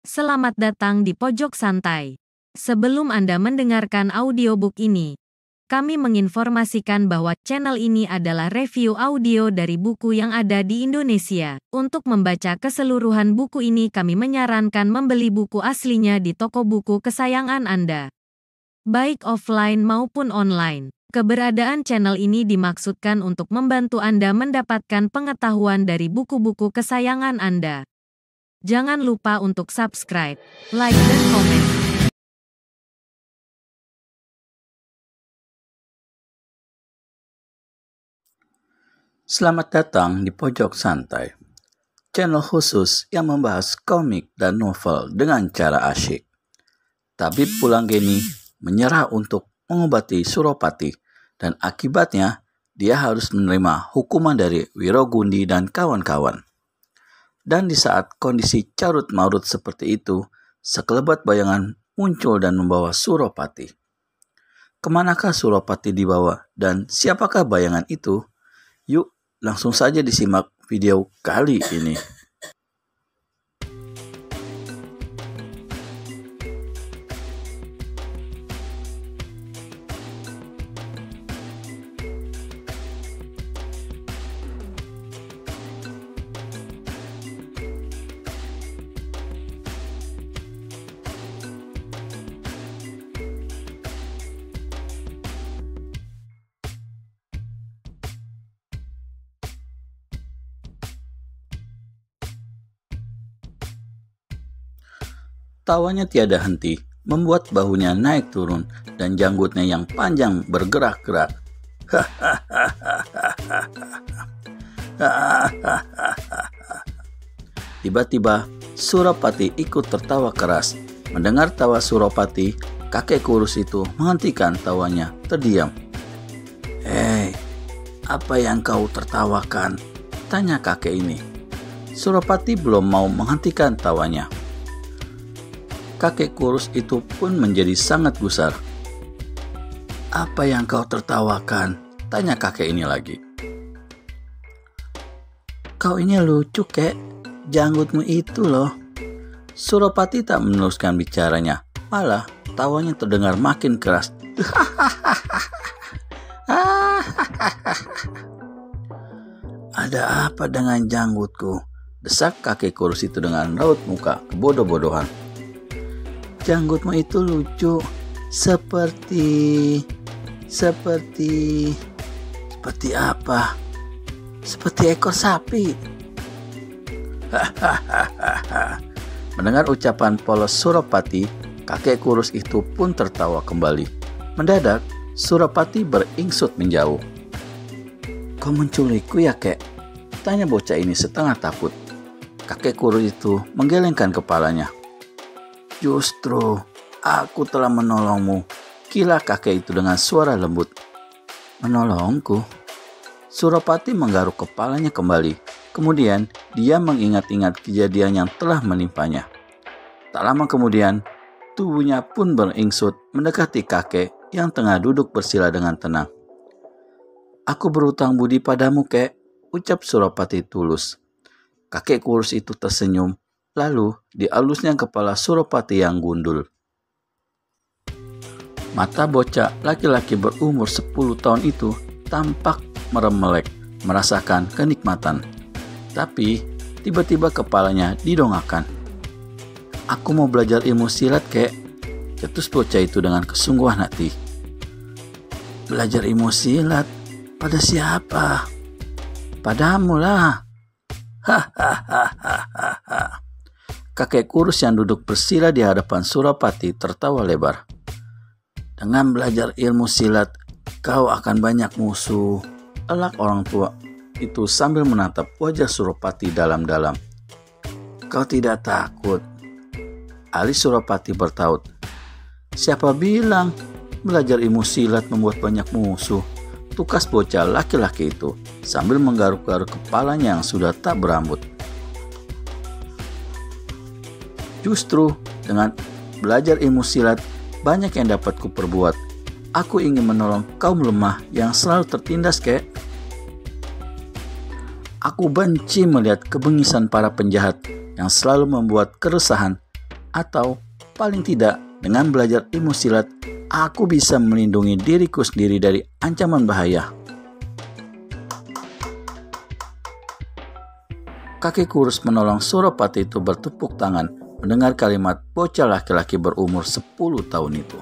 Selamat datang di Pojok Santai. Sebelum Anda mendengarkan audiobook ini, kami menginformasikan bahwa channel ini adalah review audio dari buku yang ada di Indonesia. Untuk membaca keseluruhan buku ini, kami menyarankan membeli buku aslinya di toko buku kesayangan Anda, baik offline maupun online. Keberadaan channel ini dimaksudkan untuk membantu Anda mendapatkan pengetahuan dari buku-buku kesayangan Anda. Jangan lupa untuk subscribe, like, dan komen. Selamat datang di Pojok Santai, channel khusus yang membahas komik dan novel dengan cara asyik. Tabib Pulanggeni menyerah untuk mengobati Suropati, dan akibatnya dia harus menerima hukuman dari Wirogundi dan kawan-kawan. Dan di saat kondisi carut-marut seperti itu, sekelebat bayangan muncul dan membawa Suropati. Kemanakah Suropati dibawa dan siapakah bayangan itu? Yuk, langsung saja disimak video kali ini. Tawanya tiada henti, membuat bahunya naik turun dan janggutnya yang panjang bergerak-gerak. Tiba-tiba Suropati ikut tertawa keras. Mendengar tawa Suropati, kakek kurus itu menghentikan tawanya, terdiam. "Hei, apa yang kau tertawakan?" tanya kakek ini. Suropati belum mau menghentikan tawanya. Kakek kurus itu pun menjadi sangat gusar. "Apa yang kau tertawakan?" tanya kakek ini lagi. "Kau ini lucu, kek. Janggutmu itu loh." Suropati tak meneruskan bicaranya, malah tawanya terdengar makin keras. "Ada apa dengan janggutku?" desak kakek kurus itu dengan raut muka kebodoh-bodohan. "Janggutmu itu lucu, seperti apa? Seperti ekor sapi." Mendengar ucapan polos Suropati, kakek kurus itu pun tertawa kembali. Mendadak, Suropati beringsut menjauh. "Kau menculikku ya, kek?" tanya bocah ini setengah takut. Kakek kurus itu menggelengkan kepalanya. "Justru aku telah menolongmu," kila kakek itu dengan suara lembut. "Menolongku?" Suropati menggaruk kepalanya kembali. Kemudian dia mengingat-ingat kejadian yang telah menimpanya. Tak lama kemudian, tubuhnya pun beringsut mendekati kakek yang tengah duduk bersila dengan tenang. "Aku berutang budi padamu, kek," ucap Suropati tulus. Kakek kurus itu tersenyum. Lalu dialusnya kepala Suropati yang gundul. Mata bocah laki-laki berumur 10 tahun itu tampak meremelek, merasakan kenikmatan. Tapi tiba-tiba kepalanya didongakkan. "Aku mau belajar ilmu silat, kek," cetus bocah itu dengan kesungguhan hati. "Belajar ilmu silat? Pada siapa?" "Padamu lah." Hahaha. Kakek kurus yang duduk bersila di hadapan Suropati tertawa lebar. "Dengan belajar ilmu silat, kau akan banyak musuh," elak orang tua itu sambil menatap wajah Suropati dalam-dalam. "Kau tidak takut?" alis Suropati bertaut. "Siapa bilang belajar ilmu silat membuat banyak musuh?" tukas bocah laki-laki itu sambil menggaruk-garuk kepalanya yang sudah tak berambut. "Justru dengan belajar ilmu silat banyak yang dapat kuperbuat. Aku ingin menolong kaum lemah yang selalu tertindas, kek. Aku benci melihat kebengisan para penjahat yang selalu membuat keresahan Atau paling tidak dengan belajar ilmu silat, aku bisa melindungi diriku sendiri dari ancaman bahaya. Kakek kurus menolong Suropati itu bertepuk tangan mendengar kalimat bocah laki-laki berumur 10 tahun itu.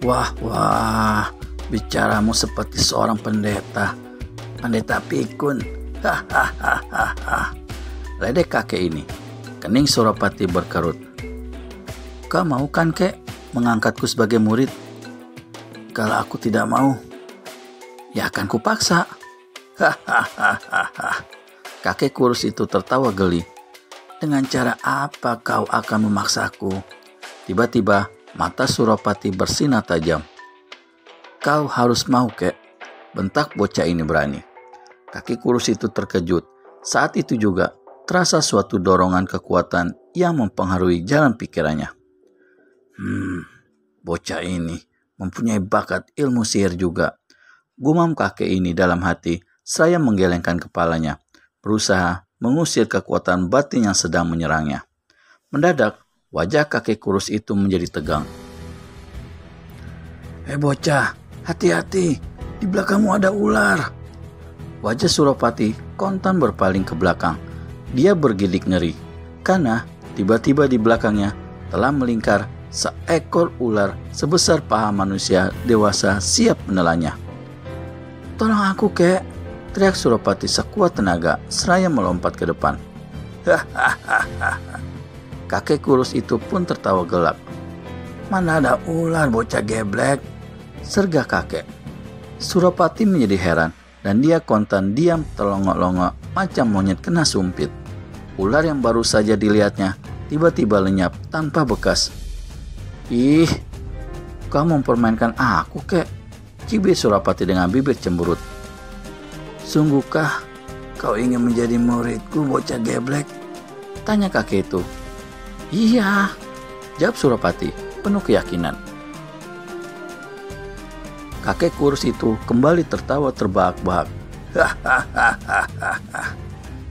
Wah, bicaramu seperti seorang pendeta pikun. Hahaha. Ledek kakek ini. Kening Suropati berkerut. Kau mau kan kek mengangkatku sebagai murid? Kalau aku tidak mau, ya akan kupaksa. Hahaha. Kakek kurus itu tertawa geli. Dengan cara apa kau akan memaksaku? Tiba-tiba mata Suropati bersinar tajam. Kau harus mau kek, bentak bocah ini berani. Kakek kurus itu terkejut. Saat itu juga terasa suatu dorongan kekuatan yang mempengaruhi jalan pikirannya. Bocah ini mempunyai bakat ilmu sihir juga. Gumam kakek ini dalam hati, seraya menggelengkan kepalanya, berusaha mengusir kekuatan batin yang sedang menyerangnya. Mendadak, wajah kakek kurus itu menjadi tegang. Bocah, hati-hati, di belakangmu ada ular. Wajah Suropati kontan berpaling ke belakang. Dia bergidik ngeri, karena tiba-tiba di belakangnya telah melingkar seekor ular sebesar paha manusia dewasa siap menelannya. Tolong aku kek, teriak Suropati sekuat tenaga seraya melompat ke depan. Kakek kurus itu pun tertawa gelak. Mana ada ular bocah geblek, sergah kakek. Suropati menjadi heran dan dia kontan diam terlongok-longok macam monyet kena sumpit. Ular yang baru saja dilihatnya tiba-tiba lenyap tanpa bekas. Ih, kau mempermainkan aku kek, cibir Suropati dengan bibir cemberut. Sungguhkah kau ingin menjadi muridku bocah geblek? Tanya kakek itu. Iya, jawab Suropati penuh keyakinan. Kakek kurus itu kembali tertawa terbahak-bahak.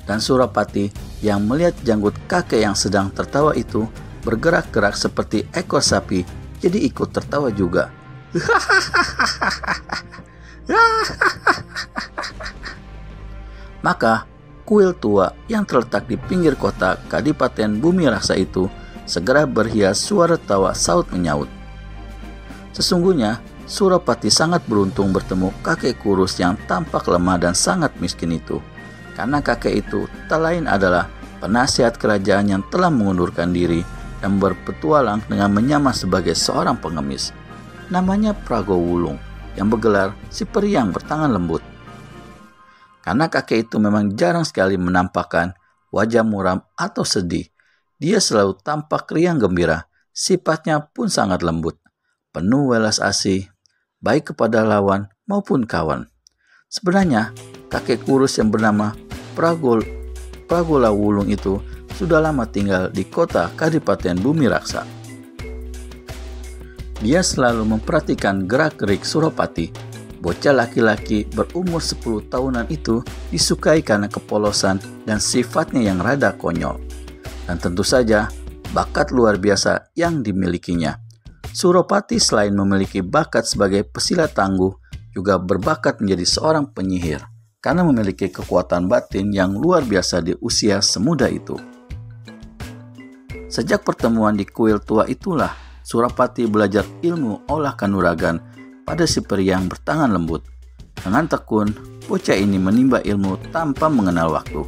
Dan Suropati yang melihat janggut kakek yang sedang tertawa itu bergerak-gerak seperti ekor sapi, jadi ikut tertawa juga. Maka kuil tua yang terletak di pinggir kota Kadipaten Bumi Raksa itu segera berhias suara tawa saut menyaut. Sesungguhnya Suropati sangat beruntung bertemu kakek kurus yang tampak lemah dan sangat miskin itu, karena kakek itu tak lain adalah penasihat kerajaan yang telah mengundurkan diri dan berpetualang dengan menyamar sebagai seorang pengemis. Namanya Pragowulung, yang bergelar si peri yang bertangan lembut. Karena kakek itu memang jarang sekali menampakkan wajah muram atau sedih, dia selalu tampak riang gembira, sifatnya pun sangat lembut, penuh welas asih, baik kepada lawan maupun kawan. Sebenarnya, kakek kurus yang bernama Pragolawulung itu sudah lama tinggal di kota Kadipaten Bumi Raksa. Dia selalu memperhatikan gerak-gerik Suropati. Bocah laki-laki berumur 10 tahunan itu disukai karena kepolosan dan sifatnya yang rada konyol. Dan tentu saja bakat luar biasa yang dimilikinya. Suropati selain memiliki bakat sebagai pesilat tangguh, juga berbakat menjadi seorang penyihir karena memiliki kekuatan batin yang luar biasa di usia semuda itu. Sejak pertemuan di kuil tua itulah Suropati belajar ilmu olah kanuragan pada si peri yang bertangan lembut. Dengan tekun, bocah ini menimba ilmu tanpa mengenal waktu.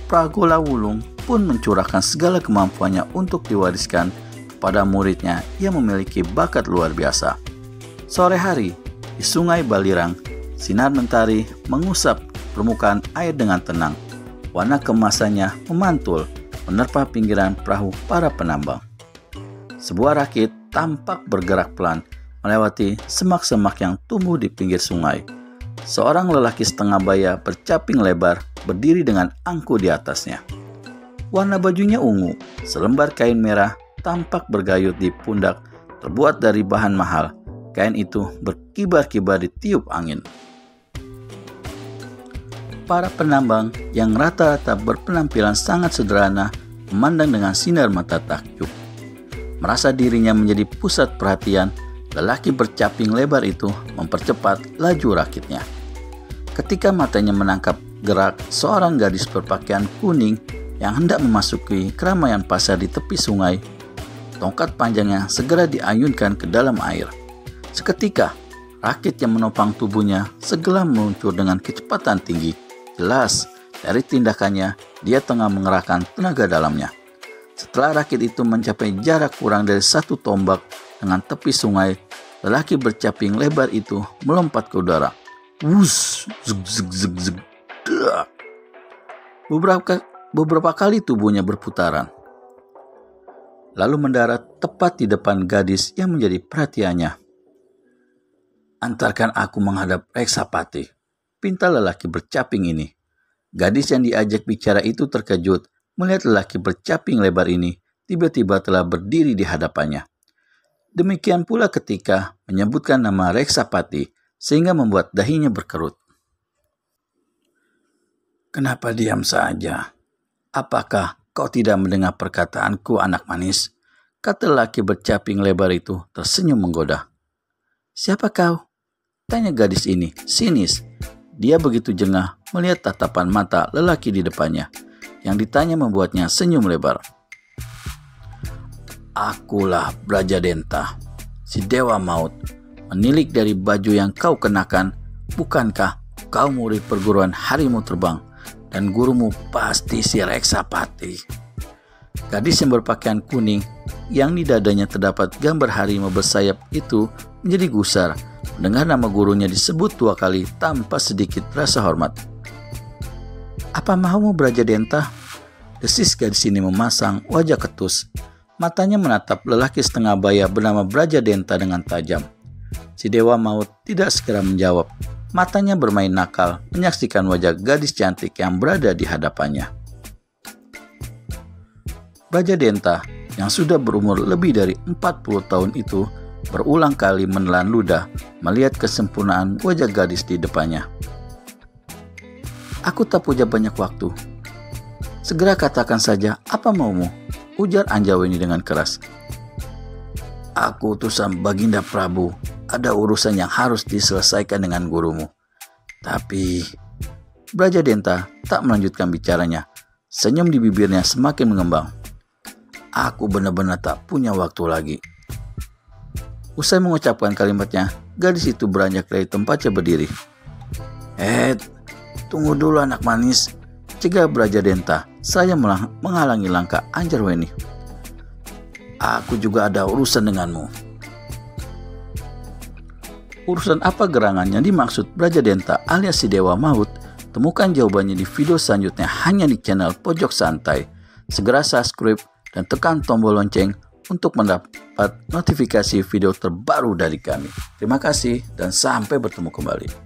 Pragolawulung pun mencurahkan segala kemampuannya untuk diwariskan kepada muridnya yang memiliki bakat luar biasa. Sore hari, di Sungai Balirang, sinar mentari mengusap permukaan air dengan tenang. Warna kemasannya memantul menerpa pinggiran perahu para penambang. Sebuah rakit tampak bergerak pelan melewati semak-semak yang tumbuh di pinggir sungai. Seorang lelaki setengah baya bercaping lebar berdiri dengan angku di atasnya. Warna bajunya ungu, selembar kain merah tampak bergayut di pundak terbuat dari bahan mahal. Kain itu berkibar-kibar ditiup angin. Para penambang yang rata-rata berpenampilan sangat sederhana memandang dengan sinar mata takjub. Merasa dirinya menjadi pusat perhatian, lelaki bercaping lebar itu mempercepat laju rakitnya. Ketika matanya menangkap gerak seorang gadis berpakaian kuning yang hendak memasuki keramaian pasar di tepi sungai, tongkat panjangnya segera diayunkan ke dalam air. Seketika, rakit yang menopang tubuhnya segera meluncur dengan kecepatan tinggi. Jelas, dari tindakannya, dia tengah mengerahkan tenaga dalamnya. Setelah rakit itu mencapai jarak kurang dari 1 tombak dengan tepi sungai, lelaki bercaping lebar itu melompat ke udara. Wus, zug, zug, zug, zug. Beberapa kali tubuhnya berputaran, lalu mendarat tepat di depan gadis yang menjadi perhatiannya. "Antarkan aku menghadap Reksapati," pinta lelaki bercaping ini. Gadis yang diajak bicara itu terkejut melihat lelaki bercaping lebar ini tiba-tiba telah berdiri di hadapannya. Demikian pula ketika menyebutkan nama Reksapati sehingga membuat dahinya berkerut. "Kenapa diam saja? Apakah kau tidak mendengar perkataanku, anak manis?" kata lelaki bercaping lebar itu tersenyum menggoda. "Siapa kau?" tanya gadis ini, sinis. Dia begitu jengah melihat tatapan mata lelaki di depannya. Yang ditanya membuatnya senyum lebar. "Akulah Brajadenta, si Dewa Maut, menilik dari baju yang kau kenakan. Bukankah kau murid perguruan harimau terbang? Dan gurumu pasti si Reksapati." Gadis yang berpakaian kuning yang di dadanya terdapat gambar harimau bersayap itu menjadi gusar mendengar nama gurunya disebut 2 kali tanpa sedikit rasa hormat. "Apa maumu, Brajadenta?" desis gadis ini memasang wajah ketus. Matanya menatap lelaki setengah baya bernama Brajadenta dengan tajam. Si Dewa Maut tidak segera menjawab. Matanya bermain nakal menyaksikan wajah gadis cantik yang berada di hadapannya. Brajadenta yang sudah berumur lebih dari 40 tahun itu berulang kali menelan ludah melihat kesempurnaan wajah gadis di depannya. "Aku tak punya banyak waktu. Segera katakan saja apa maumu," ujar Anjawini dengan keras. "Aku utusan Baginda Prabu. Ada urusan yang harus diselesaikan dengan gurumu." Tapi Brajadenta tak melanjutkan bicaranya. Senyum di bibirnya semakin mengembang. "Aku benar-benar tak punya waktu lagi." Usai mengucapkan kalimatnya, gadis itu beranjak dari tempatnya berdiri. Tunggu dulu anak manis," cegah Brajadenta. "Saya menghalangi langkah Anjarweni. Aku juga ada urusan denganmu." Urusan apa gerangan yang dimaksud Brajadenta alias si Dewa Maut? Temukan jawabannya di video selanjutnya hanya di channel Pojok Santai. Segera subscribe dan tekan tombol lonceng untuk mendapat notifikasi video terbaru dari kami. Terima kasih dan sampai bertemu kembali.